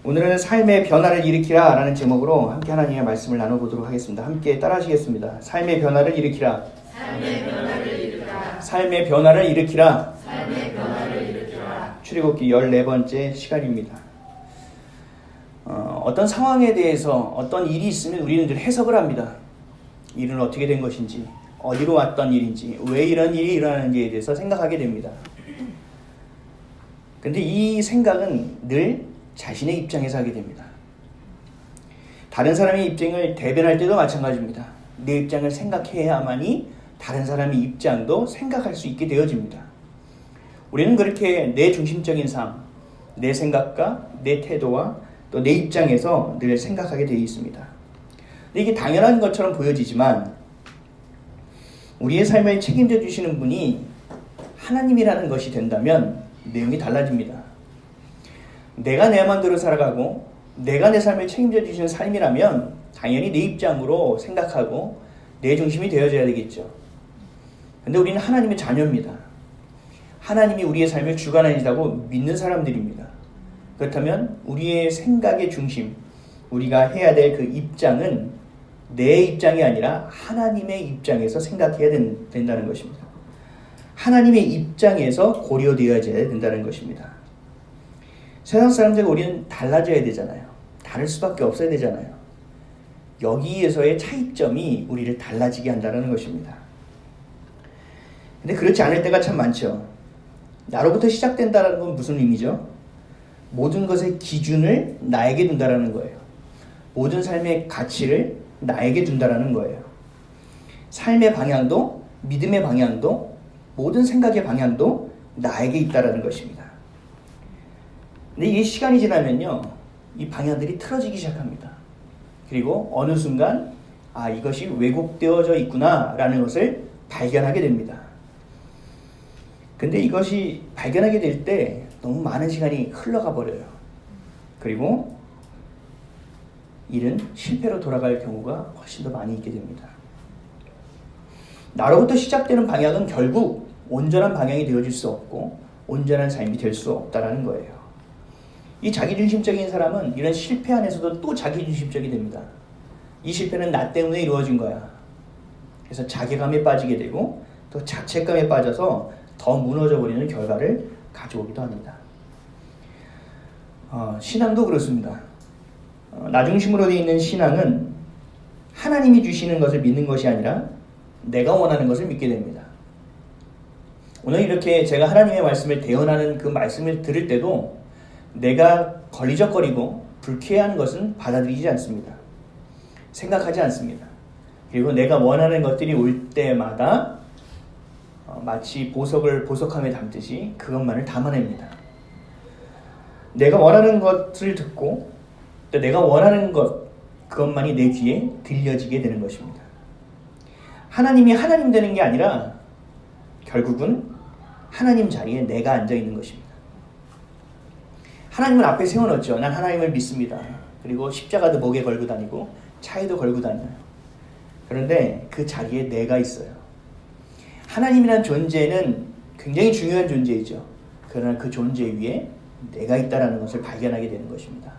오늘은 삶의 변화를 일으키라 라는 제목으로 함께 하나님의 말씀을 나눠보도록 하겠습니다. 함께 따라하시겠습니다. 삶의 변화를 일으키라. 삶의 변화를 일으키라. 삶의 변화를 일으키라. 삶의 변화를 일으키라. 출애굽기 14번째 시간입니다. 어떤 상황에 대해서 어떤 일이 있으면 우리는 늘 해석을 합니다. 일은 어떻게 된 것인지, 어디로 왔던 일인지, 왜 이런 일이 일어나는지에 대해서 생각하게 됩니다. 근데 이 생각은 늘 자신의 입장에서 하게 됩니다. 다른 사람의 입장을 대변할 때도 마찬가지입니다. 내 입장을 생각해야만이 다른 사람의 입장도 생각할 수 있게 되어집니다. 우리는 그렇게 내 중심적인 삶, 내 생각과 내 태도와 또 내 입장에서 늘 생각하게 되어 있습니다. 근데 이게 당연한 것처럼 보여지지만 우리의 삶을 책임져 주시는 분이 하나님이라는 것이 된다면 내용이 달라집니다. 내가 내 마음대로 살아가고 내가 내 삶을 책임져 주시는 삶이라면 당연히 내 입장으로 생각하고 내 중심이 되어져야 되겠죠. 근데 우리는 하나님의 자녀입니다. 하나님이 우리의 삶을 주관하시다고 믿는 사람들입니다. 그렇다면 우리의 생각의 중심, 우리가 해야 될 그 입장은 내 입장이 아니라 하나님의 입장에서 생각해야 된다는 것입니다. 하나님의 입장에서 고려되어져야 된다는 것입니다. 세상 사람들과 우리는 달라져야 되잖아요. 다를 수밖에 없어야 되잖아요. 여기에서의 차이점이 우리를 달라지게 한다는 것입니다. 근데 그렇지 않을 때가 참 많죠. 나로부터 시작된다는 건 무슨 의미죠? 모든 것의 기준을 나에게 둔다는 거예요. 모든 삶의 가치를 나에게 둔다는 거예요. 삶의 방향도, 믿음의 방향도, 모든 생각의 방향도 나에게 있다는 것입니다. 근데 이 시간이 지나면요, 이 방향들이 틀어지기 시작합니다. 그리고 어느 순간 이것이 왜곡되어져 있구나 라는 것을 발견하게 됩니다. 근데 이것이 발견하게 될 때 너무 많은 시간이 흘러가 버려요. 그리고 일은 실패로 돌아갈 경우가 훨씬 더 많이 있게 됩니다. 나로부터 시작되는 방향은 결국 온전한 방향이 되어질 수 없고 온전한 삶이 될 수 없다는 거예요. 이 자기중심적인 사람은 이런 실패 안에서도 또 자기중심적이 됩니다. 이 실패는 나 때문에 이루어진 거야. 그래서 자괴감에 빠지게 되고 또 자책감에 빠져서 더 무너져 버리는 결과를 가져오기도 합니다. 신앙도 그렇습니다. 나 중심으로 되어 있는 신앙은 하나님이 주시는 것을 믿는 것이 아니라 내가 원하는 것을 믿게 됩니다. 오늘 이렇게 제가 하나님의 말씀을 대언하는 그 말씀을 들을 때도 내가 걸리적거리고 불쾌한 것은 받아들이지 않습니다. 생각하지 않습니다. 그리고 내가 원하는 것들이 올 때마다 마치 보석을 보석함에 담듯이 그것만을 담아냅니다. 내가 원하는 것을 듣고 또 내가 원하는 그것만이 내 귀에 들려지게 되는 것입니다. 하나님이 하나님 되는 게 아니라 결국은 하나님 자리에 내가 앉아 있는 것입니다. 하나님을 앞에 세워놓죠. 난 하나님을 믿습니다. 그리고 십자가도 목에 걸고 다니고 차에도 걸고 다녀요. 그런데 그 자리에 내가 있어요. 하나님이란 존재는 굉장히 중요한 존재이죠. 그러나 그 존재 위에 내가 있다는 것을 발견하게 되는 것입니다.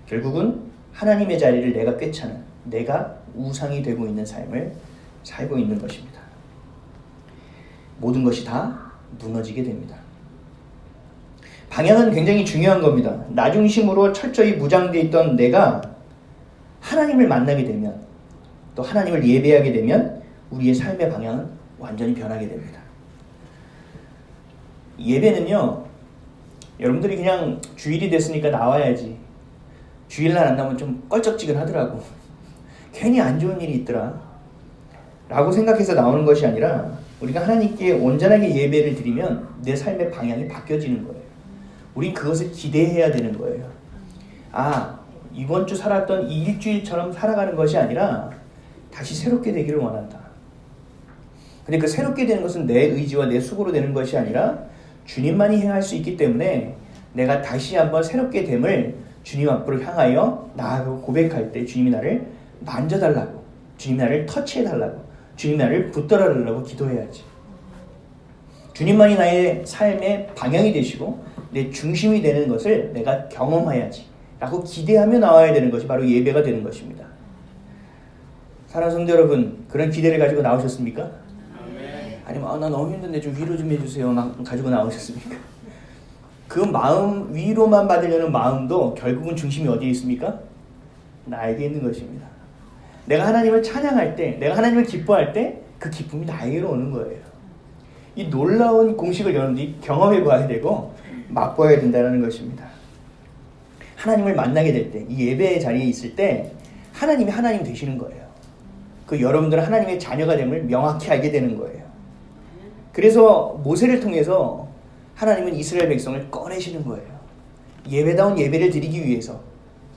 결국은 하나님의 자리를 내가 꿰차는, 내가 우상이 되고 있는 삶을 살고 있는 것입니다. 모든 것이 다 무너지게 됩니다. 방향은 굉장히 중요한 겁니다. 나 중심으로 철저히 무장되어 있던 내가 하나님을 만나게 되면, 또 하나님을 예배하게 되면 우리의 삶의 방향은 완전히 변하게 됩니다. 예배는요, 여러분들이 그냥 주일이 됐으니까 나와야지, 주일날 안 나오면 좀 껄쩍지근하더라고, 괜히 안 좋은 일이 있더라 라고 생각해서 나오는 것이 아니라 우리가 하나님께 온전하게 예배를 드리면 내 삶의 방향이 바뀌어지는 거예요. 우린 그것을 기대해야 되는 거예요. 이번 주 살았던 이 일주일처럼 살아가는 것이 아니라 다시 새롭게 되기를 원한다. 근데 그 새롭게 되는 것은 내 의지와 내 수고로 되는 것이 아니라 주님만이 행할 수 있기 때문에 내가 다시 한번 새롭게 됨을 주님 앞으로 향하여 나아가고 고백할 때 주님이 나를 만져달라고, 주님이 나를 터치해달라고, 주님이 나를 붙들어달라고 기도해야지. 주님만이 나의 삶의 방향이 되시고 내 중심이 되는 것을 내가 경험해야지. 라고 기대하며 나와야 되는 것이 바로 예배가 되는 것입니다. 사랑하는 성도 여러분, 그런 기대를 가지고 나오셨습니까? 아니면 나 너무 힘든데 좀 위로 좀 해주세요 가지고 나오셨습니까? 그 마음, 위로만 받으려는 마음도 결국은 중심이 어디에 있습니까? 나에게 있는 것입니다. 내가 하나님을 찬양할 때, 내가 하나님을 기뻐할 때 그 기쁨이 나에게로 오는 거예요. 이 놀라운 공식을 여러분들이 경험해 봐야 되고 맛보아야 된다는 것입니다. 하나님을 만나게 될 때, 이 예배의 자리에 있을 때 하나님이 하나님 되시는 거예요. 그 여러분들은 하나님의 자녀가 됨을 명확히 알게 되는 거예요. 그래서 모세를 통해서 하나님은 이스라엘 백성을 꺼내시는 거예요. 예배다운 예배를 드리기 위해서,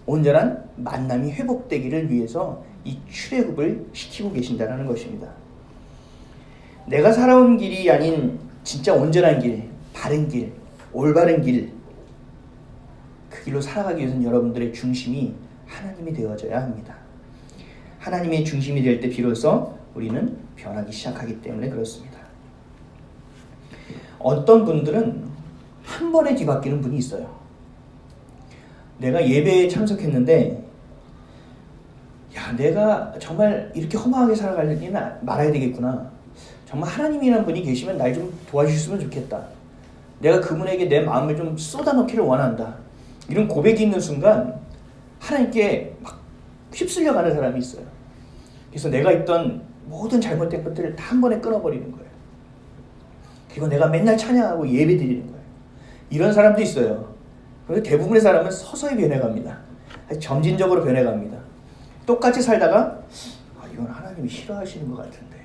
온전한 만남이 회복되기를 위해서 이 출애굽을 시키고 계신다는 것입니다. 내가 살아온 길이 아닌 진짜 온전한 길, 바른 길, 올바른 길, 그 길로 살아가기 위해서는 여러분들의 중심이 하나님이 되어져야 합니다. 하나님의 중심이 될 때 비로소 우리는 변하기 시작하기 때문에 그렇습니다. 어떤 분들은 한 번에 뒤바뀌는 분이 있어요. 내가 예배에 참석했는데 내가 정말 이렇게 허망하게 살아가려니 말아야 되겠구나. 정말 하나님이라는 분이 계시면 날 좀 도와주셨으면 좋겠다. 내가 그분에게 내 마음을 좀 쏟아넣기를 원한다. 이런 고백이 있는 순간 하나님께 막 휩쓸려가는 사람이 있어요. 그래서 내가 있던 모든 잘못된 것들을 다 한 번에 끊어버리는 거예요. 그리고 내가 맨날 찬양하고 예배 드리는 거예요. 이런 사람도 있어요. 그런데 대부분의 사람은 서서히 변해갑니다. 점진적으로 변해갑니다. 똑같이 살다가 이건 하나님이 싫어하시는 것 같은데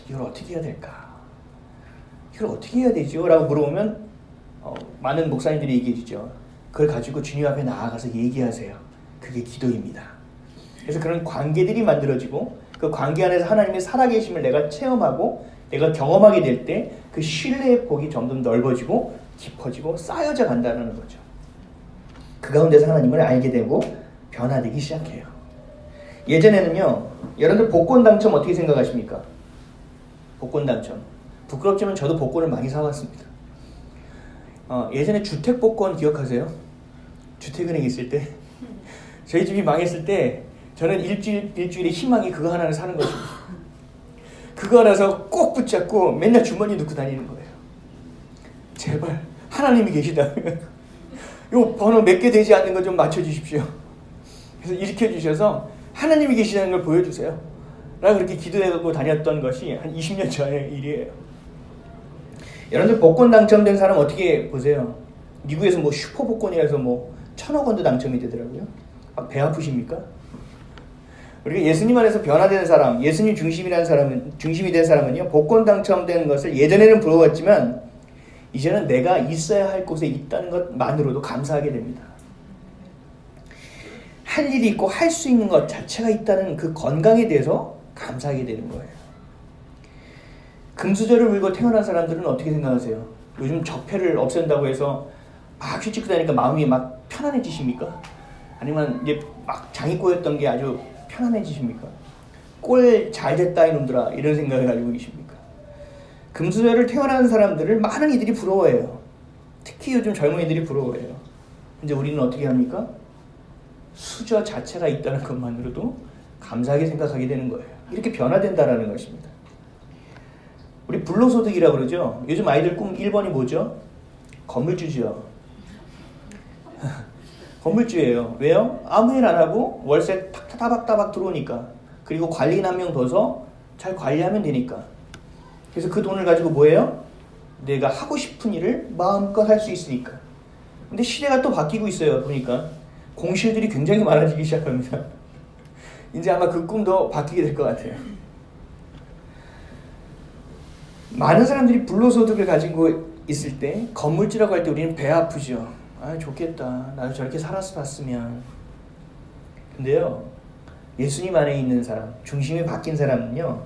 이걸 어떻게 해야 될까? 이걸 어떻게 해야 되죠? 라고 물어보면 많은 목사님들이 얘기해 주죠. 그걸 가지고 주님 앞에 나아가서 얘기하세요. 그게 기도입니다. 그래서 그런 관계들이 만들어지고 그 관계 안에서 하나님의 살아계심을 내가 체험하고 내가 경험하게 될 때 그 신뢰의 폭이 점점 넓어지고 깊어지고 쌓여져 간다는 거죠. 그 가운데서 하나님을 알게 되고 변화되기 시작해요. 예전에는요, 여러분들 복권 당첨 어떻게 생각하십니까? 복권 당첨. 부끄럽지만 저도 복권을 많이 사왔습니다. 예전에 주택 복권 기억하세요? 주택은행 있을 때 저희 집이 망했을 때 저는 일주일에 희망이 그거 하나를 사는 것입니다. 그거 하나서 꼭 붙잡고 맨날 주머니에 넣고 다니는 거예요. 제발 하나님이 계시다면 요 번호 몇 개 되지 않는 거 좀 맞춰주십시오. 그래서 일으켜 주셔서 하나님이 계시다는 걸 보여주세요. 라고 그렇게 기도해가고 다녔던 것이 한 20년 전의 일이에요. 여러분들 복권 당첨된 사람 어떻게 보세요? 미국에서 뭐 슈퍼 복권이라서 뭐 1,000억 원도 당첨이 되더라고요. 배 아프십니까? 우리가 예수님 안에서 변화된 사람, 예수님 중심이 된 사람은요, 복권 당첨된 것을 예전에는 부러웠지만 이제는 내가 있어야 할 곳에 있다는 것만으로도 감사하게 됩니다. 할 일이 있고 할 수 있는 것 자체가 있다는 그 건강에 대해서 감사하게 되는 거예요. 금수저를 물고 태어난 사람들은 어떻게 생각하세요? 요즘 적폐를 없앤다고 해서 막 휘찍고 다니니까 마음이 막 편안해지십니까? 아니면 이제 막 장이 꼬였던 게 아주 편안해지십니까? 꼴 잘됐다 이놈들아 이런 생각을 가지고 계십니까? 금수저를 태어난 사람들을 많은 이들이 부러워해요. 특히 요즘 젊은이들이 부러워해요. 근데 우리는 어떻게 합니까? 수저 자체가 있다는 것만으로도 감사하게 생각하게 되는 거예요. 이렇게 변화된다라는 것입니다. 우리 불로소득이라고 그러죠. 요즘 아이들 꿈 1번이 뭐죠? 건물주죠. 건물주예요. 왜요? 아무 일 안 하고 월세 타박타박 들어오니까. 그리고 관리인 한 명 둬서 잘 관리하면 되니까. 그래서 그 돈을 가지고 뭐예요? 내가 하고 싶은 일을 마음껏 할 수 있으니까. 근데 시대가 또 바뀌고 있어요. 보니까 공실들이 굉장히 많아지기 시작합니다. 이제 아마 그 꿈도 바뀌게 될 것 같아요. 많은 사람들이 불로소득을 가지고 있을 때 건물주라고 할 때 우리는 배 아프죠. 좋겠다. 나도 저렇게 살았으면. 근데요, 예수님 안에 있는 사람, 중심이 바뀐 사람은요,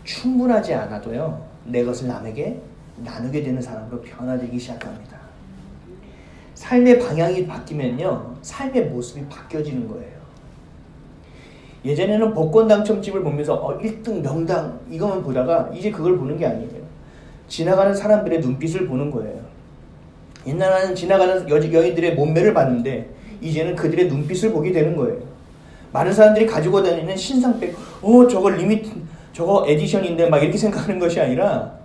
충분하지 않아도요, 내 것을 남에게 나누게 되는 사람으로 변화되기 시작합니다. 삶의 방향이 바뀌면요, 삶의 모습이 바뀌어지는 거예요. 예전에는 복권 당첨집을 보면서 1등 명당 이것만 보다가 이제 그걸 보는 게 아니에요. 지나가는 사람들의 눈빛을 보는 거예요. 옛날에는 지나가는 여인들의 몸매를 봤는데 이제는 그들의 눈빛을 보게 되는 거예요. 많은 사람들이 가지고 다니는 신상백, 저거 리미트, 저거 에디션인데 막 이렇게 생각하는 것이 아니라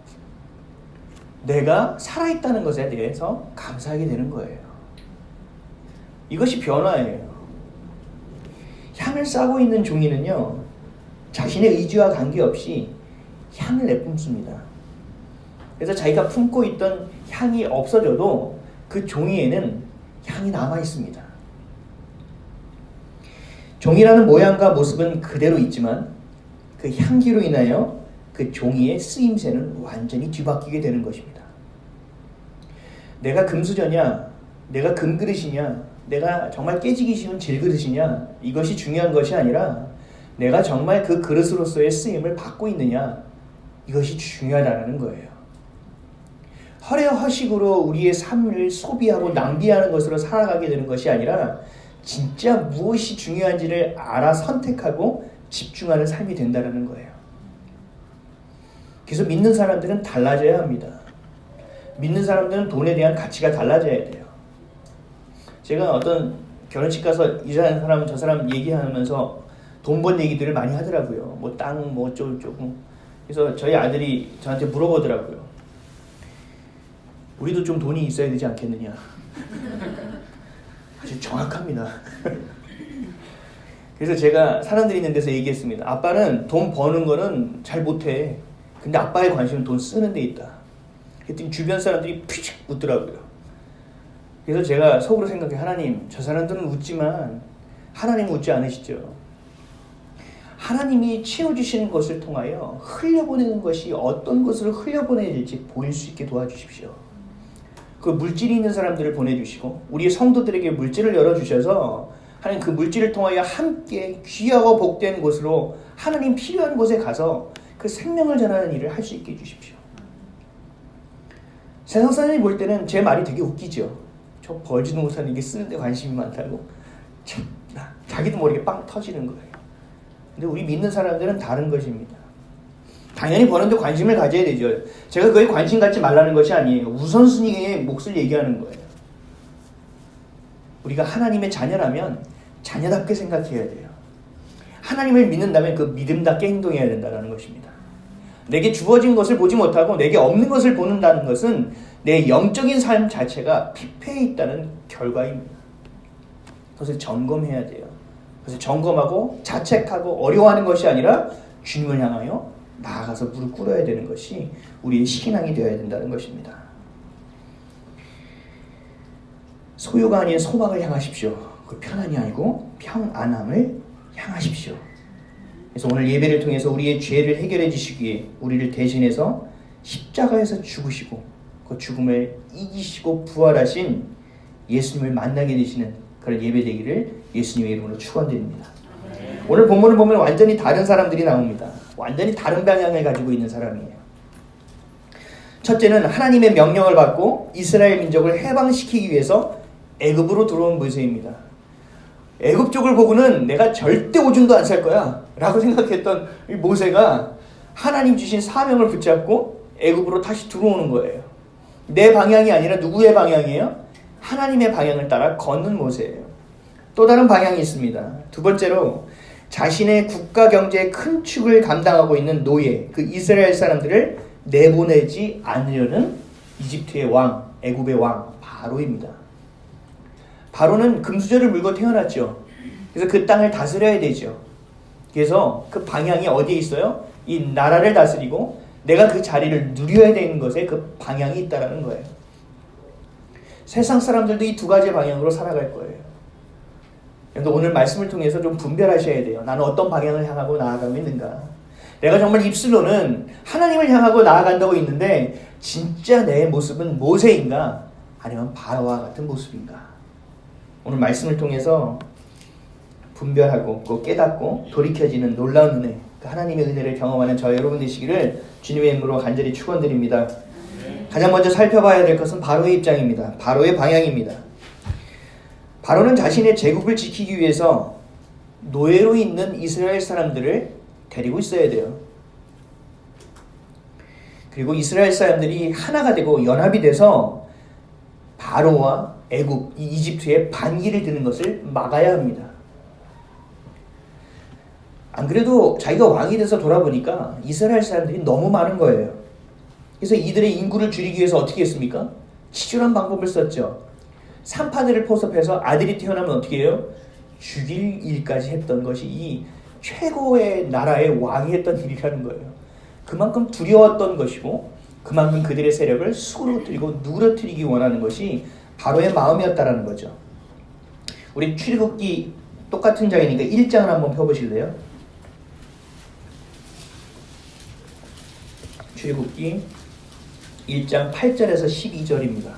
내가 살아있다는 것에 대해서 감사하게 되는 거예요. 이것이 변화예요. 향을 싸고 있는 종이는요, 자신의 의지와 관계없이 향을 내뿜습니다. 그래서 자기가 품고 있던 향이 없어져도 그 종이에는 향이 남아 있습니다. 종이라는 모양과 모습은 그대로 있지만 그 향기로 인하여 그 종이의 쓰임새는 완전히 뒤바뀌게 되는 것입니다. 내가 금수저냐, 내가 금그릇이냐, 내가 정말 깨지기 쉬운 질그릇이냐, 이것이 중요한 것이 아니라 내가 정말 그 그릇으로서의 쓰임을 받고 있느냐, 이것이 중요하다는 거예요. 허례허식으로 우리의 삶을 소비하고 낭비하는 것으로 살아가게 되는 것이 아니라 진짜 무엇이 중요한지를 알아 선택하고 집중하는 삶이 된다는 거예요. 그래서 믿는 사람들은 달라져야 합니다. 믿는 사람들은 돈에 대한 가치가 달라져야 돼요. 제가 어떤 결혼식 가서 이 사람 저 사람 얘기하면서 돈 번 얘기들을 많이 하더라고요. 뭐 땅 뭐 어쩌고. 그래서 저희 아들이 저한테 물어보더라고요. 우리도 좀 돈이 있어야 되지 않겠느냐. 아주 정확합니다. 그래서 제가 사람들이 있는 데서 얘기했습니다. 아빠는 돈 버는 거는 잘 못해. 근데 아빠의 관심은 돈 쓰는 데 있다. 그랬더니 주변 사람들이 피식 웃더라고요. 그래서 제가 속으로 생각해, 하나님, 저 사람들은 웃지만 하나님은 웃지 않으시죠. 하나님이 채워주시는 것을 통하여 흘려보내는 것이 어떤 것으로 흘려보내야 될지 보일 수 있게 도와주십시오. 그 물질이 있는 사람들을 보내주시고 우리의 성도들에게 물질을 열어주셔서 하나님 그 물질을 통하여 함께 귀하고 복된 곳으로 하나님 필요한 곳에 가서 그 생명을 전하는 일을 할 수 있게 해주십시오. 세상 사람이 볼 때는 제 말이 되게 웃기죠. 저 벌지도 못하는 게 쓰는데 관심이 많다고. 참, 자기도 모르게 빵 터지는 거예요. 근데 우리 믿는 사람들은 다른 것입니다. 당연히 버는데 관심을 가져야 되죠. 제가 그거에 관심 갖지 말라는 것이 아니에요. 우선순위의 몫을 얘기하는 거예요. 우리가 하나님의 자녀라면 자녀답게 생각해야 돼요. 하나님을 믿는다면 그 믿음답게 행동해야 된다는 것입니다. 내게 주어진 것을 보지 못하고 내게 없는 것을 보는다는 것은 내 영적인 삶 자체가 피폐해 있다는 결과입니다. 그것을 점검해야 돼요. 그래서 점검하고 자책하고 어려워하는 것이 아니라 주님을 향하여 나아가서 무릎 꿇어야 되는 것이 우리의 신앙이 되어야 된다는 것입니다. 소유가 아닌 소망을 향하십시오. 그 편안이 아니고 평안함을 향하십시오. 그래서 오늘 예배를 통해서 우리의 죄를 해결해 주시기 위해 우리를 대신해서 십자가에서 죽으시고 그 죽음을 이기시고 부활하신 예수님을 만나게 되시는 그런 예배 되기를 예수님의 이름으로 축원드립니다. 오늘 본문을 보면 완전히 다른 사람들이 나옵니다. 완전히 다른 방향을 가지고 있는 사람이에요. 첫째는 하나님의 명령을 받고 이스라엘 민족을 해방시키기 위해서 애굽으로 들어온 모세입니다. 애굽 쪽을 보고는 내가 절대 오줌도 안 쌀 거야 라고 생각했던 이 모세가 하나님 주신 사명을 붙잡고 애굽으로 다시 들어오는 거예요. 내 방향이 아니라 누구의 방향이에요? 하나님의 방향을 따라 걷는 모세예요. 또 다른 방향이 있습니다. 두 번째로 자신의 국가 경제의 큰 축을 감당하고 있는 노예, 그 이스라엘 사람들을 내보내지 않으려는 이집트의 왕, 애굽의 왕 바로입니다. 바로는 금수저를 물고 태어났죠. 그래서 그 땅을 다스려야 되죠. 그래서 그 방향이 어디에 있어요? 이 나라를 다스리고 내가 그 자리를 누려야 되는 것에 그 방향이 있다는 거예요. 세상 사람들도 이 두 가지 방향으로 살아갈 거예요. 그런데 오늘 말씀을 통해서 좀 분별하셔야 돼요. 나는 어떤 방향을 향하고 나아가고 있는가. 내가 정말 입술로는 하나님을 향하고 나아간다고 있는데 진짜 내 모습은 모세인가 아니면 바로와 같은 모습인가. 오늘 말씀을 통해서 분별하고 또 깨닫고 돌이켜지는 놀라운 은혜, 하나님의 은혜를 경험하는 저 여러분 되시기를 주님의 이름으로 간절히 축원드립니다. 가장 먼저 살펴봐야 될 것은 바로의 입장입니다. 바로의 방향입니다. 바로는 자신의 제국을 지키기 위해서 노예로 있는 이스라엘 사람들을 데리고 있어야 돼요. 그리고 이스라엘 사람들이 하나가 되고 연합이 돼서 바로와 애굽, 이 이집트의 반기를 드는 것을 막아야 합니다. 안 그래도 자기가 왕이 돼서 돌아보니까 이스라엘 사람들이 너무 많은 거예요. 그래서 이들의 인구를 줄이기 위해서 어떻게 했습니까? 치졸한 방법을 썼죠. 산파들을 포섭해서 아들이 태어나면 어떻게 해요? 죽일 일까지 했던 것이 이 최고의 나라의 왕이 했던 일이라는 거예요. 그만큼 두려웠던 것이고 그만큼 그들의 세력을 수그러뜨리고 누그러뜨리기 원하는 것이 바로의 마음이었다라는 거죠. 우리 출애굽기 똑같은 장이니까 1장을 한번 펴보실래요? 출애굽기 1장 8절에서 12절입니다.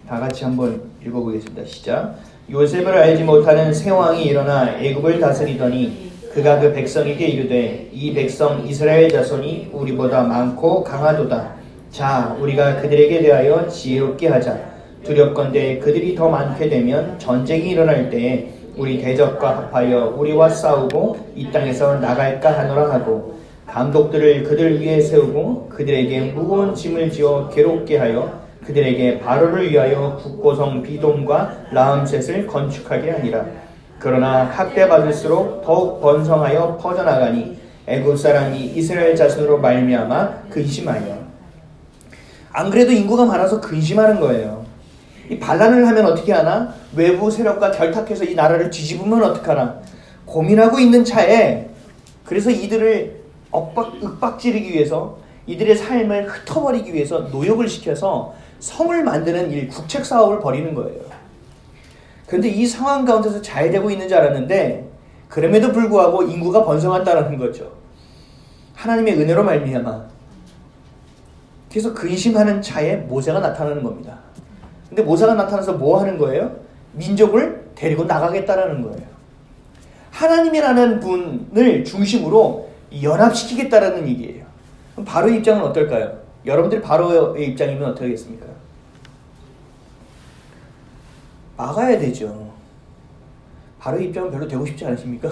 다 같이 한번 읽어보겠습니다. 시작. 요셉을 알지 못하는 새 왕이 일어나 애굽을 다스리더니 그가 그 백성에게 이르되 이 백성 이스라엘 자손이 우리보다 많고 강하도다. 자, 우리가 그들에게 대하여 지혜롭게 하자. 두렵건대 그들이 더 많게 되면 전쟁이 일어날 때에 우리 대적과 합하여 우리와 싸우고 이 땅에서 나갈까 하노라 하고 감독들을 그들 위에 세우고 그들에게 무거운 짐을 지어 괴롭게 하여 그들에게 바로를 위하여 북고성 비돔과 라암셋을 건축하게 하니라. 그러나 학대받을수록 더욱 번성하여 퍼져나가니 애굽 사람이 이스라엘 자손으로 말미암아 근심하여. 안 그래도 인구가 많아서 근심하는 거예요. 이 반란을 하면 어떻게 하나? 외부 세력과 결탁해서 이 나라를 뒤집으면 어떡하나? 고민하고 있는 차에 그래서 이들을 윽박지르기 위해서 이들의 삶을 흩어버리기 위해서 노역을 시켜서 성을 만드는 일, 국책 사업을 벌이는 거예요. 그런데 이 상황 가운데서 잘 되고 있는 줄 알았는데 그럼에도 불구하고 인구가 번성한다는 거죠. 하나님의 은혜로 말미암아. 그래서 근심하는 차에 모세가 나타나는 겁니다. 근데 모세가 나타나서 뭐 하는 거예요? 민족을 데리고 나가겠다라는 거예요. 하나님이라는 분을 중심으로 연합시키겠다라는 얘기예요. 그럼 바로의 입장은 어떨까요? 여러분들이 바로의 입장이면 어떻게 하겠습니까? 막아야 되죠. 바로의 입장은 별로 되고 싶지 않으십니까?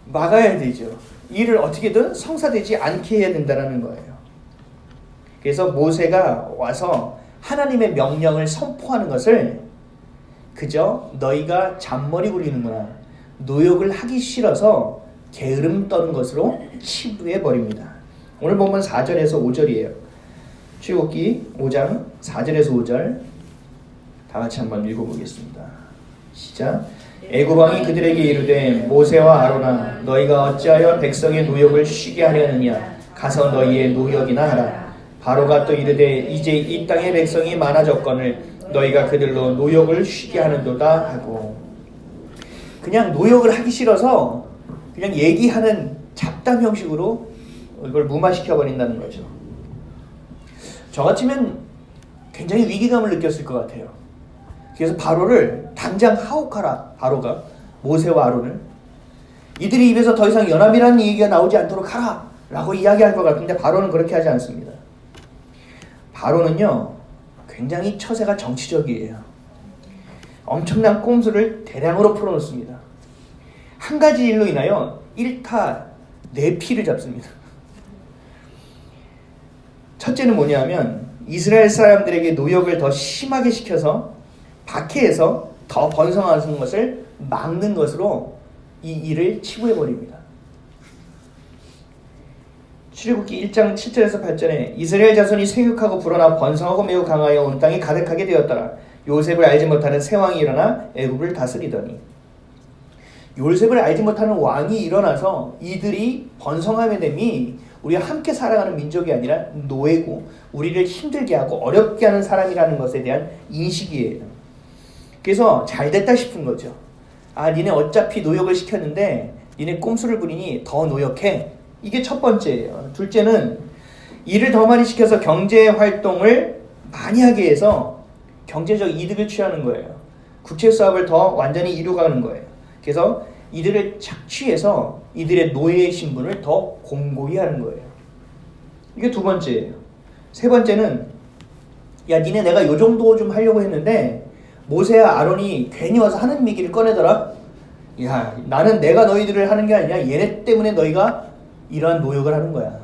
막아야 되죠. 일을 어떻게든 성사되지 않게 해야 된다는 거예요. 그래서 모세가 와서 하나님의 명령을 선포하는 것을 그저 너희가 잔머리 굴리는구나, 노역을 하기 싫어서 게으름 떠는 것으로 치부해 버립니다. 오늘 보면 4절에서 5절이에요. 출애굽기 5장 4절에서 5절 다 같이 한번 읽어보겠습니다. 시작. 애굽 왕이 그들에게 이르되 모세와 아론아 너희가 어찌하여 백성의 노역을 쉬게 하려느냐? 가서 너희의 노역이나 하라. 바로가 또 이르되 이제 이 땅의 백성이 많아졌거늘 너희가 그들로 노역을 쉬게 하는도다 하고. 그냥 노역을 하기 싫어서 그냥 얘기하는 잡담 형식으로 이걸 무마시켜버린다는 거죠. 저 같으면 굉장히 위기감을 느꼈을 것 같아요. 그래서 바로를 당장 하옥하라. 바로가 모세와 아론을 이들이 입에서 더 이상 연합이라는 얘기가 나오지 않도록 하라 라고 이야기할 것 같은데 바로는 그렇게 하지 않습니다. 바로는요 굉장히 처세가 정치적이에요. 엄청난 꼼수를 대량으로 풀어놓습니다. 한 가지 일로 인하여 일타 내피를 잡습니다. 첫째는 뭐냐면 이스라엘 사람들에게 노역을 더 심하게 시켜서 박해해서 더 번성하는 것을 막는 것으로 이 일을 치부해버립니다. 출애굽기 1장 7절에서 8절에 이스라엘 자손이 생육하고 불어나 번성하고 매우 강하여 온 땅이 가득하게 되었더라. 요셉을 알지 못하는 새 왕이 일어나 애굽을 다스리더니. 요셉을 알지 못하는 왕이 일어나서 이들이 번성함에 됨이 우리가 함께 살아가는 민족이 아니라 노예고 우리를 힘들게 하고 어렵게 하는 사람이라는 것에 대한 인식이에요. 그래서 잘됐다 싶은 거죠. 아, 니네 어차피 노역을 시켰는데 니네 꼼수를 부리니 더 노역해. 이게 첫 번째예요. 둘째는 일을 더 많이 시켜서 경제 활동을 많이 하게 해서 경제적 이득을 취하는 거예요. 국채 사업을 더 완전히 이루어가는 거예요. 그래서 이들을 착취해서 이들의 노예의 신분을 더 공고히 하는 거예요. 이게 두 번째예요. 세 번째는 야 니네 내가 요 정도 좀 하려고 했는데 모세와 아론이 괜히 와서 하는 얘기를 꺼내더라. 야 나는 내가 너희들을 하는 게 아니라 얘네 때문에 너희가 이러한 노역을 하는 거야.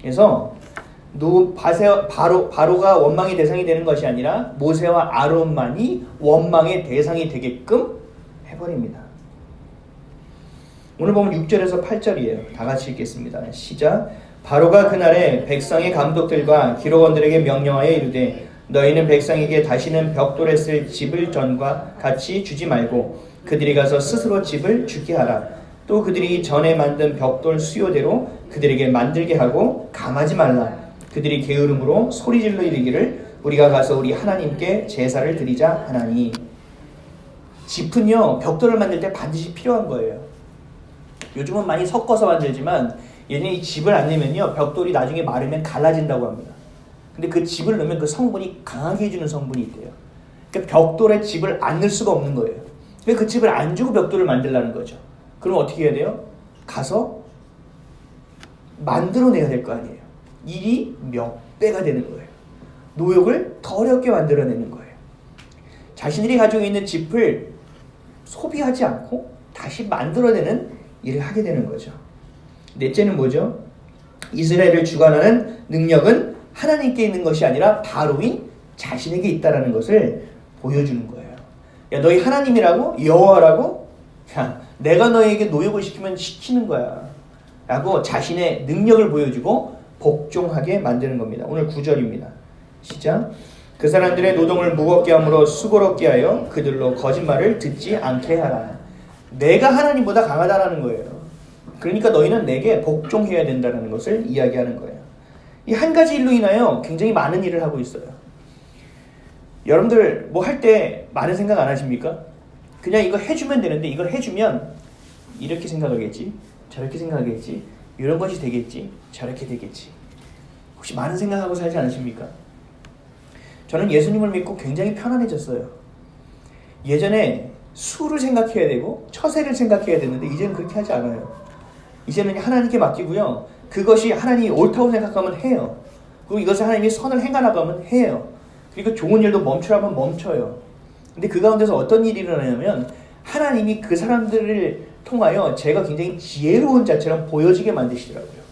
그래서 바로가 원망의 대상이 되는 것이 아니라 모세와 아론만이 원망의 대상이 되게끔 해버립니다. 오늘 보면 6절에서 8절이에요. 다 같이 읽겠습니다. 시작. 바로가 그날에 백성의 감독들과 기록원들에게 명령하여 이르되 너희는 백성에게 다시는 벽돌에 쓸 집을 전과 같이 주지 말고 그들이 가서 스스로 집을 짓게 하라. 또 그들이 전에 만든 벽돌 수요대로 그들에게 만들게 하고 감하지 말라. 그들이 게으름으로 소리질러 이르기를 우리가 가서 우리 하나님께 제사를 드리자 하나니. 집은요, 벽돌을 만들 때 반드시 필요한 거예요. 요즘은 많이 섞어서 만들지만 예전에 이 집을 안 넣으면요, 벽돌이 나중에 마르면 갈라진다고 합니다. 근데 그 집을 넣으면 그 성분이 강하게 해주는 성분이 있대요. 그러니까 벽돌에 집을 안 넣을 수가 없는 거예요. 그러니까 그 집을 안 주고 벽돌을 만들라는 거죠. 그럼 어떻게 해야 돼요? 가서 만들어내야 될 거 아니에요. 일이 몇 배가 되는 거예요. 노역을 더 어렵게 만들어내는 거예요. 자신들이 가지고 있는 집을 소비하지 않고 다시 만들어내는 일을 하게 되는 거죠. 넷째는 뭐죠? 이스라엘을 주관하는 능력은 하나님께 있는 것이 아니라 바로인 자신에게 있다는 것을 보여주는 거예요. 야, 너희 하나님이라고? 여호와라고? 야, 내가 너희에게 노역을 시키면 시키는 거야 라고 자신의 능력을 보여주고 복종하게 만드는 겁니다. 오늘 9절입니다. 시작. 그 사람들의 노동을 무겁게 함으로 수고롭게 하여 그들로 거짓말을 듣지 않게 하라. 내가 하나님보다 강하다라는 거예요. 그러니까 너희는 내게 복종해야 된다는 것을 이야기하는 거예요. 이 한 가지 일로 인하여 굉장히 많은 일을 하고 있어요. 여러분들 뭐 할 때 많은 생각 안 하십니까? 그냥 이거 해주면 되는데 이걸 해주면 이렇게 생각하겠지, 저렇게 생각하겠지, 이런 것이 되겠지, 저렇게 되겠지. 혹시 많은 생각하고 살지 않으십니까? 저는 예수님을 믿고 굉장히 편안해졌어요. 예전에 수를 생각해야 되고 처세를 생각해야 되는데 이제는 그렇게 하지 않아요. 이제는 하나님께 맡기고요. 그것이 하나님이 옳다고 생각하면 해요. 그리고 이것을 하나님이 선을 행하라고 해요. 그리고 좋은 일도 멈추라면 멈춰요. 근데 그 가운데서 어떤 일이 일어나냐면 하나님이 그 사람들을 통하여 제가 굉장히 지혜로운 자처럼 보여지게 만드시더라고요.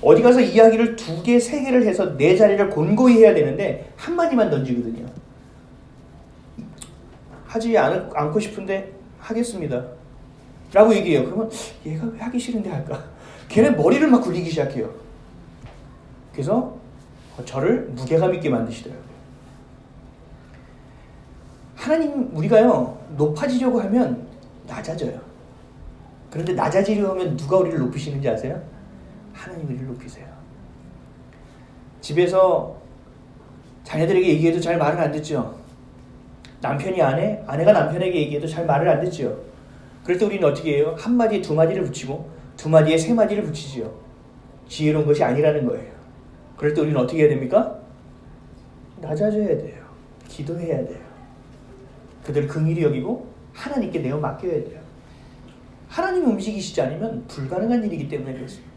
어디 가서 이야기를 2개, 3개를 해서 내 자리를 곤고히 해야 되는데 한마디만 던지거든요. 하지 않고 싶은데 하겠습니다 라고 얘기해요. 그러면 얘가 왜 하기 싫은데 할까? 걔네 머리를 막 굴리기 시작해요. 그래서 저를 무게감 있게 만드시더라고요. 하나님, 우리가요 높아지려고 하면 낮아져요. 그런데 낮아지려고 하면 누가 우리를 높이시는지 아세요? 하나님이 우리를 높이세요. 집에서 자녀들에게 얘기해도 잘 말을 안 듣죠. 남편이 아내가 남편에게 얘기해도 잘 말을 안 듣죠. 그럴 때 우리는 어떻게 해요? 1마디에 2마디를 붙이고 2마디에 3마디를 붙이지요. 지혜로운 것이 아니라는 거예요. 그럴 때 우리는 어떻게 해야 됩니까? 낮아져야 돼요. 기도해야 돼요. 그들을 긍휼히 여기고 하나님께 내어 맡겨야 돼요. 하나님이 움직이시지 않으면 불가능한 일이기 때문에 그렇습니다.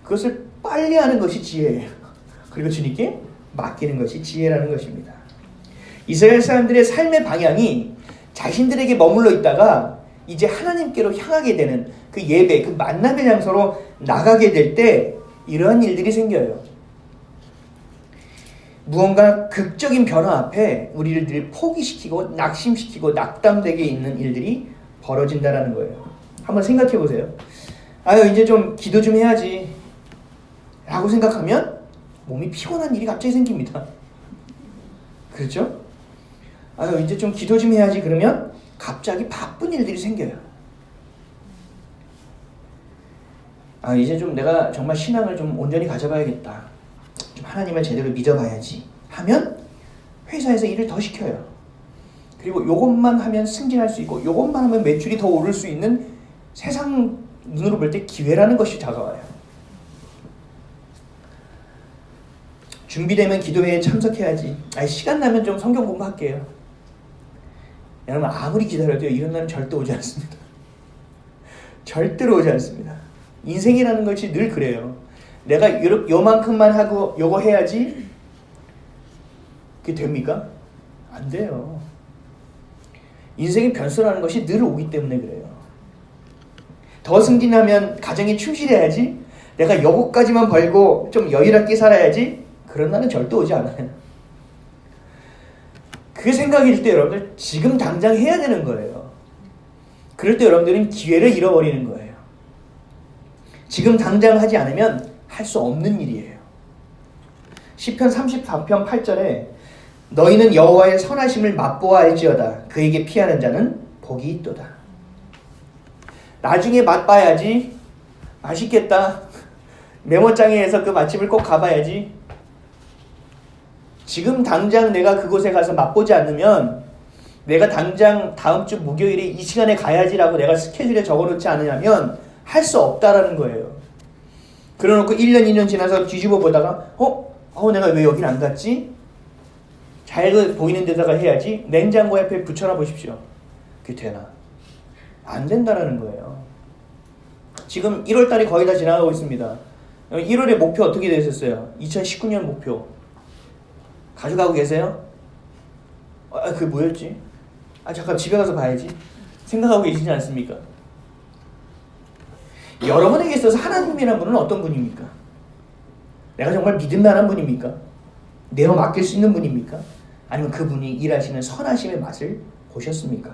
그것을 빨리 하는 것이 지혜예요. 그리고 주님께 맡기는 것이 지혜라는 것입니다. 이스라엘 사람들의 삶의 방향이 자신들에게 머물러 있다가 이제 하나님께로 향하게 되는 그 예배, 그 만남의 장소로 나가게 될 때 이러한 일들이 생겨요. 무언가 극적인 변화 앞에 우리를 늘 포기시키고 낙심시키고 낙담되게 있는 일들이 벌어진다는 거예요. 한번 생각해 보세요. 아유, 이제 좀 기도 좀 해야지 라고 생각하면 몸이 피곤한 일이 갑자기 생깁니다. 그렇죠? 아유, 이제 좀 기도 좀 해야지 그러면 갑자기 바쁜 일들이 생겨요. 아, 이제 좀 내가 정말 신앙을 좀 온전히 가져봐야겠다, 좀 하나님을 제대로 믿어봐야지 하면 회사에서 일을 더 시켜요. 그리고 요것만 하면 승진할 수 있고 요것만 하면 매출이 더 오를 수 있는 세상 눈으로 볼 때 기회라는 것이 다가와요. 준비되면 기도회에 참석해야지. 시간 나면 좀 성경 공부할게요. 여러분, 아무리 기다려도 이런 날은 절대 오지 않습니다. 절대로 오지 않습니다. 인생이라는 것이 늘 그래요. 내가 요만큼만 하고 요거 해야지 그게 됩니까? 안 돼요. 인생의 변수라는 것이 늘 오기 때문에 그래요. 더 승진하면 가정에 충실해야지 내가 요거까지만 벌고 좀 여유롭게 살아야지, 그런 날은 절대 오지 않아요. 그 생각일 때 여러분들 지금 당장 해야 되는 거예요. 그럴 때 여러분들은 기회를 잃어버리는 거예요. 지금 당장 하지 않으면 할 수 없는 일이에요. 시편 34편 8절에 너희는 여호와의 선하심을 맛보아할지어다. 그에게 피하는 자는 복이 있도다. 나중에 맛봐야지. 맛있겠다. 메모장에서 그 맛집을 꼭 가봐야지. 지금 당장 내가 그곳에 가서 맛보지 않으면, 내가 당장 다음 주 목요일에 이 시간에 가야지라고 내가 스케줄에 적어놓지 않으면 할 수 없다라는 거예요. 그래놓고 1년 2년 지나서 뒤집어 보다가 내가 왜 여긴 안 갔지? 잘 보이는 데다가 해야지. 냉장고 옆에 붙여놔 보십시오. 그게 되나? 안 된다라는 거예요. 지금 1월달이 거의 다 지나가고 있습니다. 1월의 목표 어떻게 되셨어요? 2019년 목표 가져가고 계세요? 그게 뭐였지? 잠깐 집에 가서 봐야지. 생각하고 계시지 않습니까? 여러분에게 있어서 하나님이라는 분은 어떤 분입니까? 내가 정말 믿음만한 분입니까? 내어 맡길 수 있는 분입니까? 아니면 그분이 일하시는 선하심의 맛을 보셨습니까?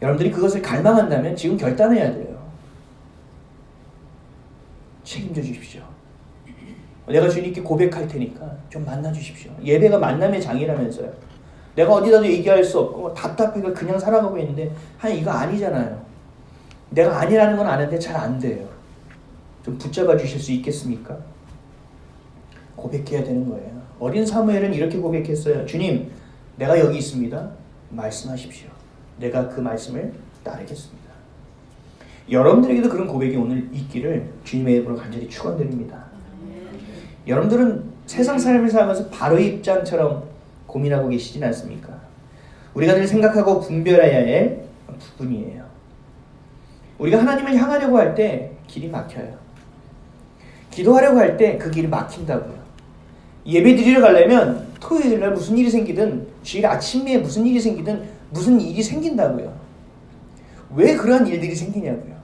여러분들이 그것을 갈망한다면 지금 결단해야 돼요. 책임져 주십시오. 내가 주님께 고백할 테니까 좀 만나 주십시오. 예배가 만남의 장이라면서요. 내가 어디다도 얘기할 수 없고 답답해가 그냥 살아가고 있는데 이거 아니잖아요. 내가 아니라는 건 아는데 잘 안 돼요. 좀 붙잡아 주실 수 있겠습니까? 고백해야 되는 거예요. 어린 사무엘은 이렇게 고백했어요. 주님, 내가 여기 있습니다. 말씀하십시오. 내가 그 말씀을 따르겠습니다. 여러분들에게도 그런 고백이 오늘 있기를 주님의 이름으로 간절히 축원드립니다. 여러분들은 세상 삶을 살면서 바로의 입장처럼 고민하고 계시진 않습니까? 우리가 늘 생각하고 분별해야 할 부분이에요. 우리가 하나님을 향하려고 할 때 길이 막혀요. 기도하려고 할 때 그 길이 막힌다고요. 예배 드리러 가려면 토요일날 무슨 일이 생기든, 주일 아침에 무슨 일이 생기든 무슨 일이 생긴다고요. 왜 그러한 일들이 생기냐고요.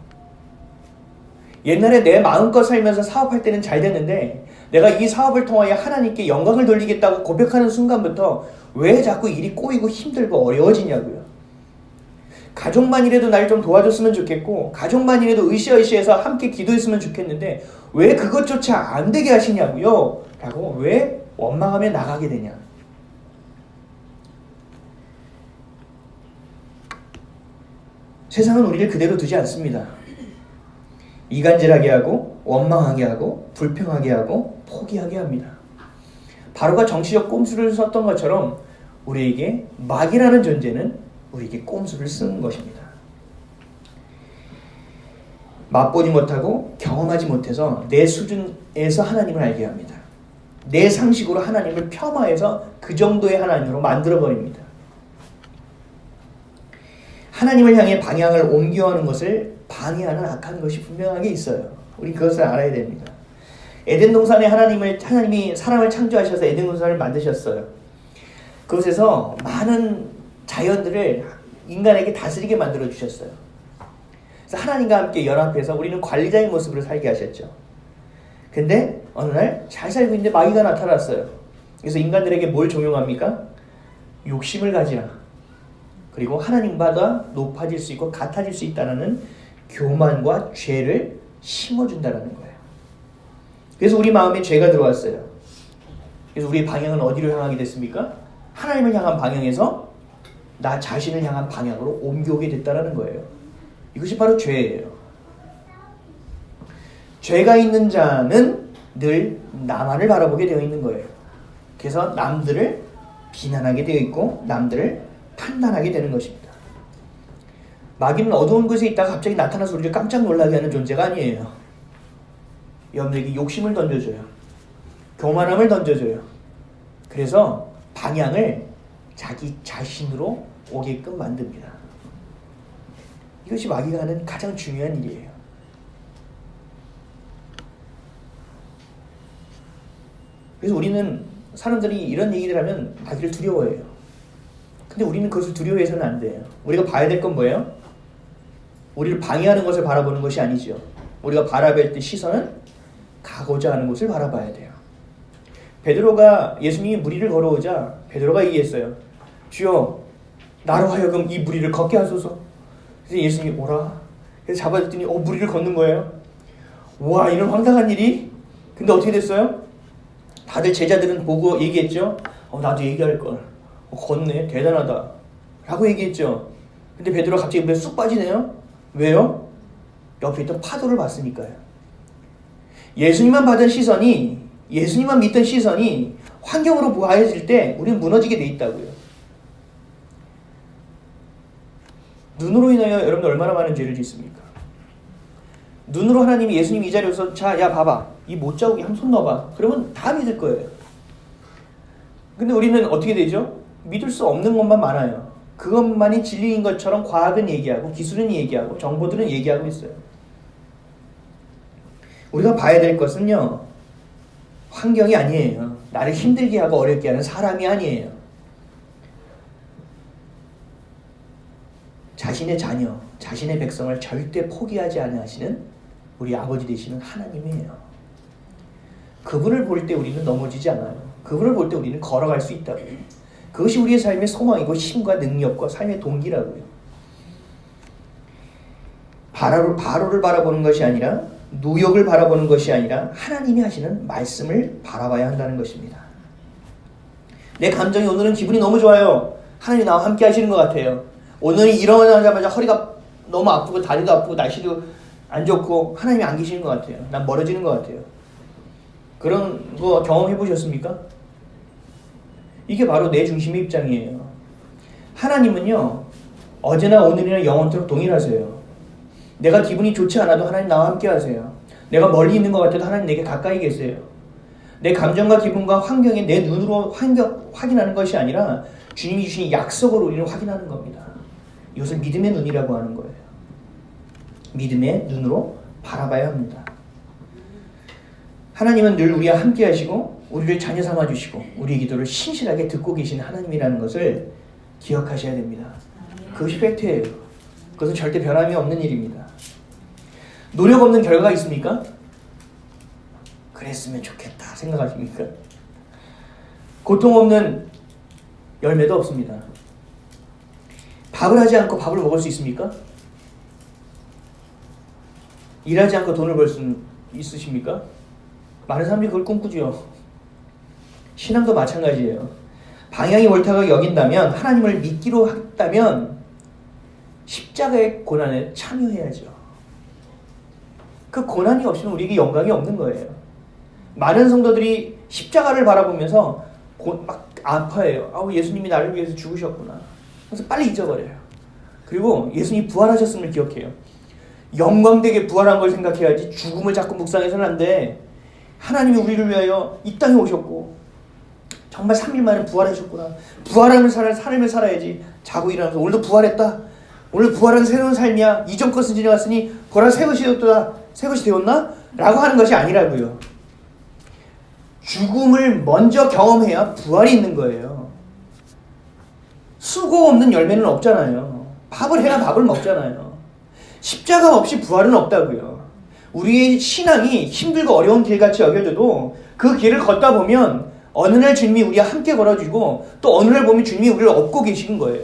옛날에 내 마음껏 살면서 사업할 때는 잘 됐는데, 내가 이 사업을 통하여 하나님께 영광을 돌리겠다고 고백하는 순간부터 왜 자꾸 일이 꼬이고 힘들고 어려워지냐고요. 가족만이라도 날 좀 도와줬으면 좋겠고, 가족만이라도 으쌰으쌰해서 함께 기도했으면 좋겠는데 왜 그것조차 안 되게 하시냐고요. 라고 왜 원망하며 나가게 되냐. 세상은 우리를 그대로 두지 않습니다. 이간질하게 하고, 원망하게 하고, 불평하게 하고, 포기하게 합니다. 바로가 정치적 꼼수를 썼던 것처럼 우리에게 마귀라는 존재는 우리에게 꼼수를 쓰는 것입니다. 맛보지 못하고 경험하지 못해서 내 수준에서 하나님을 알게 합니다. 내 상식으로 하나님을 폄하해서 그 정도의 하나님으로 만들어버립니다. 하나님을 향해 방향을 옮겨가는 것을 방해하는 악한 것이 분명하게 있어요. 우리 그것을 알아야 됩니다. 에덴 동산에 하나님이 사람을 창조하셔서 에덴 동산을 만드셨어요. 그곳에서 많은 자연들을 인간에게 다스리게 만들어 주셨어요. 그래서 하나님과 함께 연합해서 우리는 관리자의 모습으로 살게 하셨죠. 근데 어느 날 잘 살고 있는데 마귀가 나타났어요. 그래서 인간들에게 뭘 종용합니까? 욕심을 가지라. 그리고 하나님보다 높아질 수 있고 같아질 수 있다는 교만과 죄를 심어준다는 거예요. 그래서 우리 마음에 죄가 들어왔어요. 그래서 우리의 방향은 어디로 향하게 됐습니까? 하나님을 향한 방향에서 나 자신을 향한 방향으로 옮겨오게 됐다는 거예요. 이것이 바로 죄예요. 죄가 있는 자는 늘 나만을 바라보게 되어 있는 거예요. 그래서 남들을 비난하게 되어 있고 남들을 판단하게 되는 것입니다. 마귀는 어두운 곳에 있다가 갑자기 나타나서 우리를 깜짝 놀라게 하는 존재가 아니에요. 여러분에게 욕심을 던져줘요. 교만함을 던져줘요. 그래서 방향을 자기 자신으로 오게끔 만듭니다. 이것이 마귀가 하는 가장 중요한 일이에요. 그래서 우리는 사람들이 이런 얘기를 하면 마귀를 두려워해요. 근데 우리는 그것을 두려워해서는 안 돼요. 우리가 봐야 될 건 뭐예요? 우리를 방해하는 것을 바라보는 것이 아니죠. 우리가 바라볼 때 시선은 가고자 하는 곳을 바라봐야 돼요. 베드로가 예수님이 무리를 걸어오자 베드로가 얘기했어요. 주여, 나로 하여금 이 무리를 걷게 하소서. 그래서 예수님이 오라. 그래서 잡아줬더니 무리를 걷는 거예요. 와, 이런 황당한 일이? 근데 어떻게 됐어요? 다들 제자들은 보고 얘기했죠. 나도 얘기할 걸. 걷네, 대단하다 라고 얘기했죠. 근데 베드로가 갑자기 물에 쑥 빠지네요. 왜요? 옆에 있던 파도를 봤으니까요. 예수님만 믿던 시선이 환경으로 보아질 때 우리는 무너지게 돼 있다고요. 눈으로 인하여 여러분들 얼마나 많은 죄를 짓습니까? 눈으로 하나님이 예수님 이 자리에서 자, 야 봐봐, 이 못자국에 한 손 넣어봐. 그러면 다 믿을 거예요. 근데 우리는 어떻게 되죠? 믿을 수 없는 것만 많아요. 그것만이 진리인 것처럼 과학은 얘기하고 기술은 얘기하고 정보들은 얘기하고 있어요. 우리가 봐야 될 것은요, 환경이 아니에요. 나를 힘들게 하고 어렵게 하는 사람이 아니에요. 자신의 자녀, 자신의 백성을 절대 포기하지 않으시는 우리 아버지 되시는 하나님이에요. 그분을 볼 때 우리는 넘어지지 않아요. 그분을 볼 때 우리는 걸어갈 수 있다고요. 그것이 우리의 삶의 소망이고 힘과 능력과 삶의 동기라고요. 바로를 바라보는 것이 아니라, 누역을 바라보는 것이 아니라 하나님이 하시는 말씀을 바라봐야 한다는 것입니다. 내 감정이 오늘은 기분이 너무 좋아요. 하나님이 나와 함께 하시는 것 같아요. 오늘은 일어나자마자 허리가 너무 아프고 다리도 아프고 날씨도 안 좋고 하나님이 안 계시는 것 같아요. 난 멀어지는 것 같아요. 그런 거 경험해 보셨습니까? 이게 바로 내 중심의 입장이에요. 하나님은요, 어제나 오늘이나 영원토록 동일하세요. 내가 기분이 좋지 않아도 하나님 나와 함께 하세요. 내가 멀리 있는 것 같아도 하나님 내게 가까이 계세요. 내 감정과 기분과 환경에 내 눈으로 확인하는 것이 아니라 주님이 주신 약속으로 우리는 확인하는 겁니다. 이것을 믿음의 눈이라고 하는 거예요. 믿음의 눈으로 바라봐야 합니다. 하나님은 늘 우리와 함께 하시고 우리를 자녀 삼아주시고 우리의 기도를 신실하게 듣고 계신 하나님이라는 것을 기억하셔야 됩니다. 그것이 팩트예요. 그것은 절대 변함이 없는 일입니다. 노력 없는 결과가 있습니까? 그랬으면 좋겠다 생각하십니까? 고통 없는 열매도 없습니다. 밥을 하지 않고 밥을 먹을 수 있습니까? 일하지 않고 돈을 벌 수 있으십니까? 많은 사람들이 그걸 꿈꾸죠. 신앙도 마찬가지예요. 방향이 옳다고 여긴다면, 하나님을 믿기로 했다면 십자가의 고난에 참여해야죠. 그 고난이 없으면 우리에게 영광이 없는 거예요. 많은 성도들이 십자가를 바라보면서 막 아파해요. 예수님이 나를 위해서 죽으셨구나. 그래서 빨리 잊어버려요. 그리고 예수님이 부활하셨음을 기억해요. 영광되게 부활한 걸 생각해야지 죽음을 자꾸 묵상해서는 안 돼. 하나님이 우리를 위하여 이 땅에 오셨고 정말 3일 만에 부활하셨구나. 부활하는 삶을 살아야지. 자고 일어나면서 오늘도 부활했다. 오늘 부활한 새로운 삶이야. 이전 것은 지나갔으니 보라 새 것이 되었다. 새 것이 되었나? 라고 하는 것이 아니라고요. 죽음을 먼저 경험해야 부활이 있는 거예요. 수고 없는 열매는 없잖아요. 밥을 해야 밥을 먹잖아요. 십자가 없이 부활은 없다고요. 우리의 신앙이 힘들고 어려운 길같이 여겨져도 그 길을 걷다 보면 어느 날 주님이 우리와 함께 걸어주고 또 어느 날 보면 주님이 우리를 업고 계시는 거예요.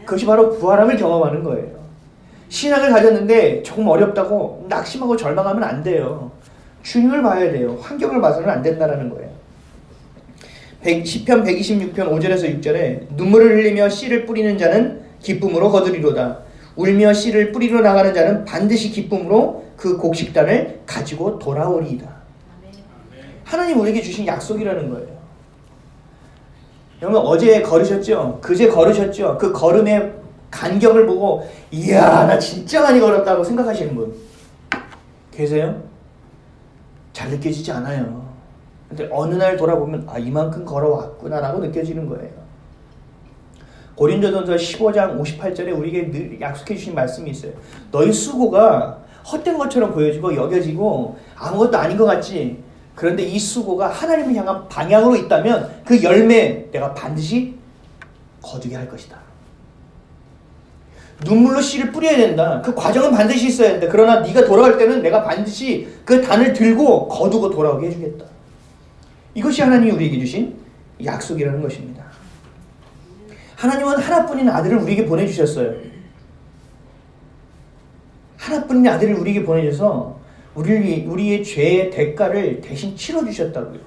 그것이 바로 부활함을 경험하는 거예요. 신앙을 가졌는데 조금 어렵다고 낙심하고 절망하면 안 돼요. 주님을 봐야 돼요. 환경을 봐서는 안 된다는 거예요. 시편 126편 5절에서 6절에 눈물을 흘리며 씨를 뿌리는 자는 기쁨으로 거두리로다. 울며 씨를 뿌리러 나가는 자는 반드시 기쁨으로 그 곡식단을 가지고 돌아오리이다. 하나님 우리에게 주신 약속이라는 거예요. 여러분 어제 걸으셨죠? 그제 걸으셨죠? 그 걸음의 간격을 보고 이야 나 진짜 많이 걸었다고 생각하시는 분 계세요? 잘 느껴지지 않아요. 근데 어느 날 돌아보면 이만큼 걸어왔구나 라고 느껴지는 거예요. 고린도전서 15장 58절에 우리에게 늘 약속해 주신 말씀이 있어요. 너희 수고가 헛된 것처럼 보여지고 여겨지고 아무것도 아닌 것 같지. 그런데 이 수고가 하나님을 향한 방향으로 있다면 그 열매 내가 반드시 거두게 할 것이다. 눈물로 씨를 뿌려야 된다. 그 과정은 반드시 있어야 된다. 그러나 네가 돌아갈 때는 내가 반드시 그 단을 들고 거두고 돌아오게 해주겠다. 이것이 하나님이 우리에게 주신 약속이라는 것입니다. 하나님은 하나뿐인 아들을 우리에게 보내주셨어요. 하나뿐인 아들을 우리에게 보내줘서 우리의 죄의 대가를 대신 치러주셨다고요.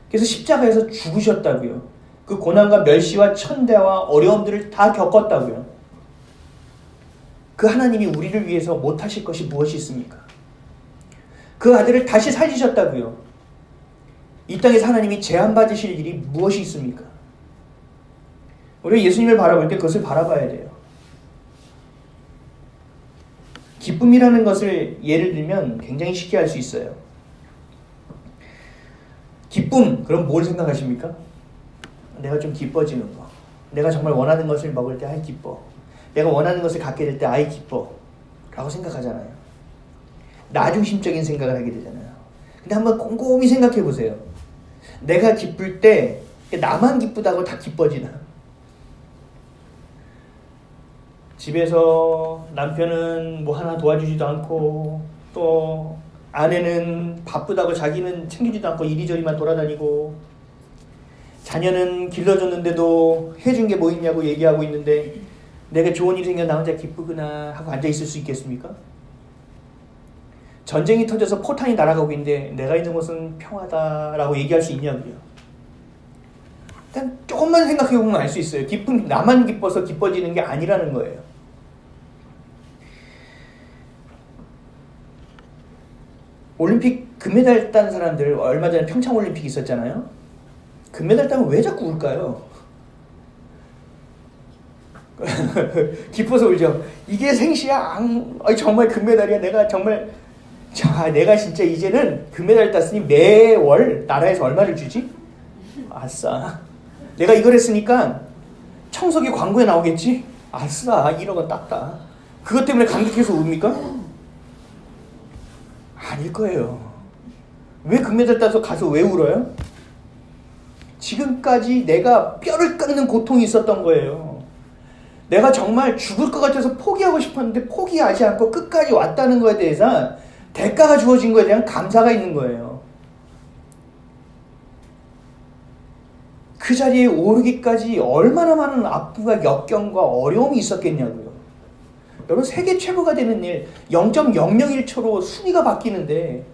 그래서 십자가에서 죽으셨다고요. 그 고난과 멸시와 천대와 어려움들을 다 겪었다고요. 그 하나님이 우리를 위해서 못하실 것이 무엇이 있습니까? 그 아들을 다시 살리셨다고요. 이 땅에서 하나님이 제한받으실 일이 무엇이 있습니까? 우리가 예수님을 바라볼 때 그것을 바라봐야 돼요. 기쁨이라는 것을 예를 들면 굉장히 쉽게 할 수 있어요. 기쁨, 그럼 뭘 생각하십니까? 내가 좀 기뻐지는 거. 내가 정말 원하는 것을 먹을 때 아이 기뻐. 내가 원하는 것을 갖게 될 때 아이 기뻐. 라고 생각하잖아요. 나중심적인 생각을 하게 되잖아요. 근데 한번 곰곰이 생각해 보세요. 내가 기쁠 때 나만 기쁘다고 다 기뻐지나? 집에서 남편은 뭐 하나 도와주지도 않고 또 아내는 바쁘다고 자기는 챙기지도 않고 이리저리만 돌아다니고 자녀는 길러줬는데도 해준 게 뭐 있냐고 얘기하고 있는데 내가 좋은 일이 생겨 나 혼자 기쁘구나 하고 앉아있을 수 있겠습니까? 전쟁이 터져서 포탄이 날아가고 있는데 내가 있는 곳은 평화다라고 얘기할 수 있냐고요. 일단 조금만 생각해보면 알 수 있어요. 기쁨, 나만 기뻐서 기뻐지는 게 아니라는 거예요. 올림픽 금메달 딴 사람들 얼마 전에 평창올림픽 있었잖아요. 금메달 따면 왜 자꾸 울까요? 기뻐서 울죠. 이게 생시야. 정말 금메달이야. 내가 정말 내가 진짜 이제는 금메달 땄으니 매월 나라에서 얼마를 주지? 아싸. 내가 이걸 했으니까 청소기 광고에 나오겠지? 아싸. 1억 원 땄다. 그것 때문에 감격해서 웁니까? 아닐 거예요. 왜 금메달 따서 가서 왜 울어요? 지금까지 내가 뼈를 깎는 고통이 있었던 거예요. 내가 정말 죽을 것 같아서 포기하고 싶었는데 포기하지 않고 끝까지 왔다는 것에 대해서 대가가 주어진 것에 대한 감사가 있는 거예요. 그 자리에 오르기까지 얼마나 많은 아픔과 역경과 어려움이 있었겠냐고요. 여러분, 세계 최고가 되는 일 0.001초로 순위가 바뀌는데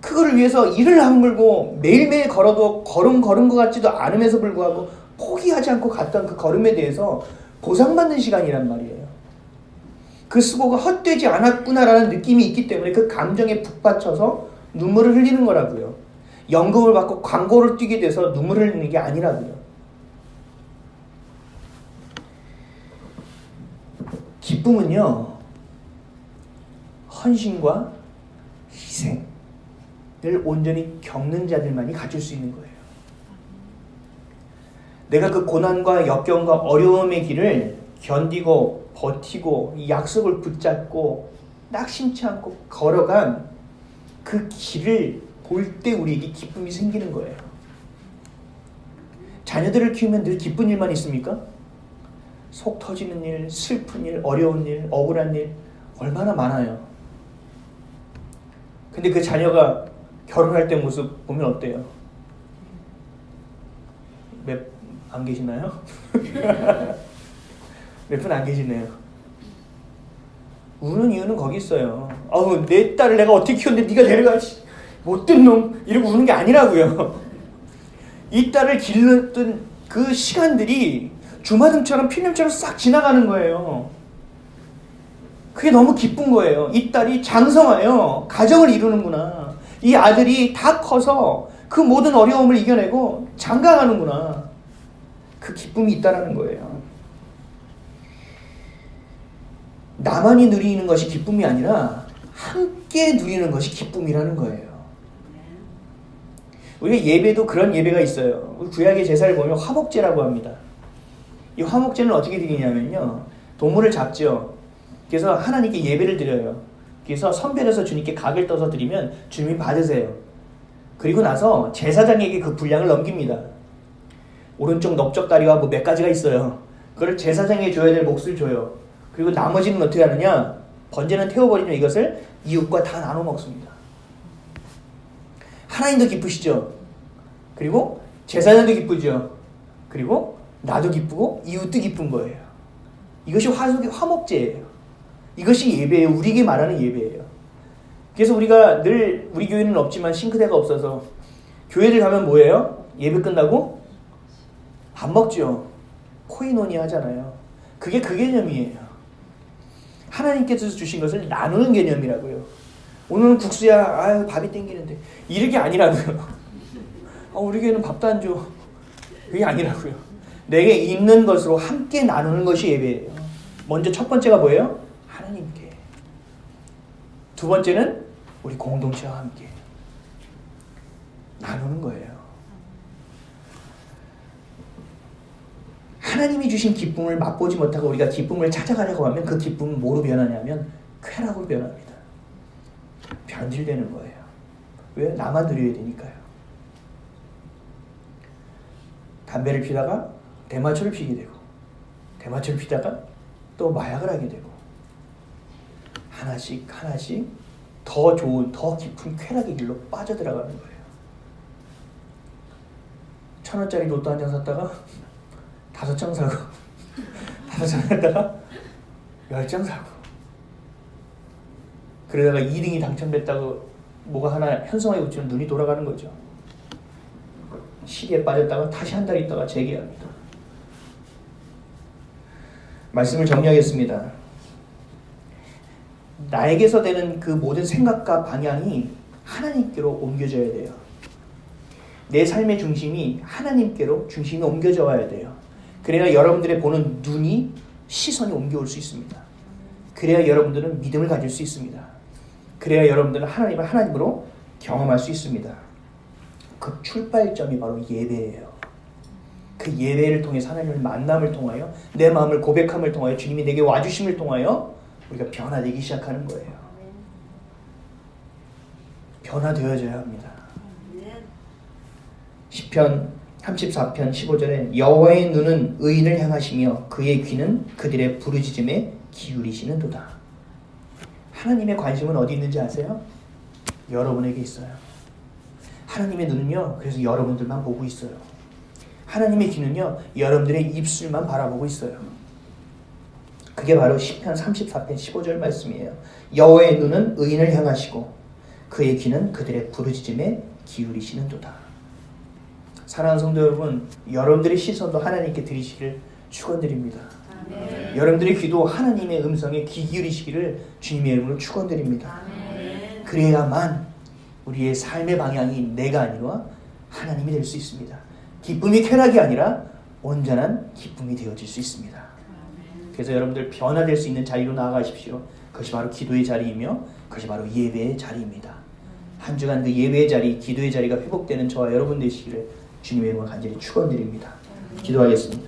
그거를 위해서 이를 악물고 매일매일 걸어도 걸은 것 같지도 않음에도 불구하고 포기하지 않고 갔던 그 걸음에 대해서 보상받는 시간이란 말이에요. 그 수고가 헛되지 않았구나라는 느낌이 있기 때문에 그 감정에 북받쳐서 눈물을 흘리는 거라고요. 연금을 받고 광고를 뛰게 돼서 눈물을 흘리는 게 아니라고요. 기쁨은요, 헌신과 희생을 온전히 겪는 자들만이 가질 수 있는 거예요. 내가 그 고난과 역경과 어려움의 길을 견디고 버티고 이 약속을 붙잡고 낙심치 않고 걸어간 그 길을 볼 때 우리에게 기쁨이 생기는 거예요. 자녀들을 키우면 늘 기쁜 일만 있습니까? 속 터지는 일, 슬픈 일, 어려운 일, 억울한 일 얼마나 많아요. 근데 그 자녀가 결혼할 때 모습 보면 어때요? 몇 안 계시나요? 몇 분 안 계시네요. 우는 이유는 거기 있어요. 내 딸을 내가 어떻게 키웠는데 네가 데려가, 못된 놈, 이러고 우는 게 아니라고요. 이 딸을 길렀던 그 시간들이 주마등처럼 필름처럼 싹 지나가는 거예요. 그게 너무 기쁜 거예요. 이 딸이 장성하여 가정을 이루는구나. 이 아들이 다 커서 그 모든 어려움을 이겨내고 장가가는구나. 그 기쁨이 있다라는 거예요. 나만이 누리는 것이 기쁨이 아니라 함께 누리는 것이 기쁨이라는 거예요. 우리가 예배도 그런 예배가 있어요. 우리 구약의 제사를 보면 화목제라고 합니다. 이 화목제는 어떻게 드리냐면요, 동물을 잡죠. 그래서 하나님께 예배를 드려요. 그래서 선별해서 주님께 각을 떠서 드리면 주님이 받으세요. 그리고 나서 제사장에게 그 분량을 넘깁니다. 오른쪽 넓적 다리와 뭐 몇 가지가 있어요. 그걸 제사장에게 줘야 될 몫을 줘요. 그리고 나머지는 어떻게 하느냐? 번제는 태워버리면 이것을 이웃과 다 나눠 먹습니다. 하나님도 기쁘시죠? 그리고 제사장도 기쁘죠? 그리고 나도 기쁘고 이웃도 기쁜 거예요. 이것이 화목제예요. 이것이 예배예요. 우리에게 말하는 예배예요. 그래서 우리가 늘 우리 교회는 없지만 싱크대가 없어서 교회를 가면 뭐예요? 예배 끝나고 밥 먹죠. 코이노니 하잖아요. 그게 그 개념이에요. 하나님께서 주신 것을 나누는 개념이라고요. 오늘은 국수야. 아유 밥이 땡기는데. 이런 게 아니라고요. 우리 교회는 밥도 안 줘. 그게 아니라고요. 내게 있는 것으로 함께 나누는 것이 예배예요. 먼저 첫 번째가 뭐예요? 하나님께. 두 번째는 우리 공동체와 함께 나누는 거예요. 하나님이 주신 기쁨을 맛보지 못하고 우리가 기쁨을 찾아가려고 하면 그 기쁨은 뭐로 변하냐면 쾌락으로 변합니다. 변질되는 거예요. 왜? 나만 누려야 되니까요. 담배를 피다가 대마초를 피게 되고 대마초를 피다가 또 마약을 하게 되고 하나씩 더 좋은 더 깊은 쾌락의 길로 빠져들어가는 거예요. 1,000원짜리 로또 한 장 샀다가 5장 사고 5장 샀다가 10장 사고 그러다가 2등이 당첨됐다고 뭐가 하나 현성하게 붙이면 눈이 돌아가는 거죠. 시리에 빠졌다가 다시 한 달 있다가 재개합니다. 말씀을 정리하겠습니다. 나에게서 되는 그 모든 생각과 방향이 하나님께로 옮겨져야 돼요. 내 삶의 중심이 하나님께로 중심이 옮겨져 와야 돼요. 그래야 여러분들의 보는 눈이 시선이 옮겨올 수 있습니다. 그래야 여러분들은 믿음을 가질 수 있습니다. 그래야 여러분들은 하나님을 하나님으로 경험할 수 있습니다. 그 출발점이 바로 예배예요. 그 예배를 통해서 하나님을 만남을 통하여 내 마음을 고백함을 통하여 주님이 내게 와주심을 통하여 우리가 변화되기 시작하는 거예요. 변화되어져야 합니다. 시편 34편 15절에 여호와의 눈은 의인을 향하시며 그의 귀는 그들의 부르짖음에 기울이시는도다. 하나님의 관심은 어디 있는지 아세요? 여러분에게 있어요. 하나님의 눈은요, 그래서 여러분들만 보고 있어요. 하나님의 귀는요, 여러분들의 입술만 바라보고 있어요. 그게 바로 시편 34편 15절 말씀이에요. 여호와의 눈은 의인을 향하시고 그의 귀는 그들의 부르짖음에 기울이시는도다. 사랑하는 성도 여러분, 여러분들의 시선도 하나님께 드리시기를 축원드립니다. 아멘. 여러분들의 귀도 하나님의 음성에 귀 기울이시기를 주님의 이름으로 축원드립니다. 아멘. 그래야만 우리의 삶의 방향이 내가 아니라 하나님이 될 수 있습니다. 기쁨이 쾌락이 아니라 온전한 기쁨이 되어질 수 있습니다. 그래서 여러분들 변화될 수 있는 자리로 나아가십시오. 그것이 바로 기도의 자리이며 그것이 바로 예배의 자리입니다. 한 주간 그 예배의 자리, 기도의 자리가 회복되는 저와 여러분 되시기를 주님의 이름으로 간절히 축원드립니다. 기도하겠습니다.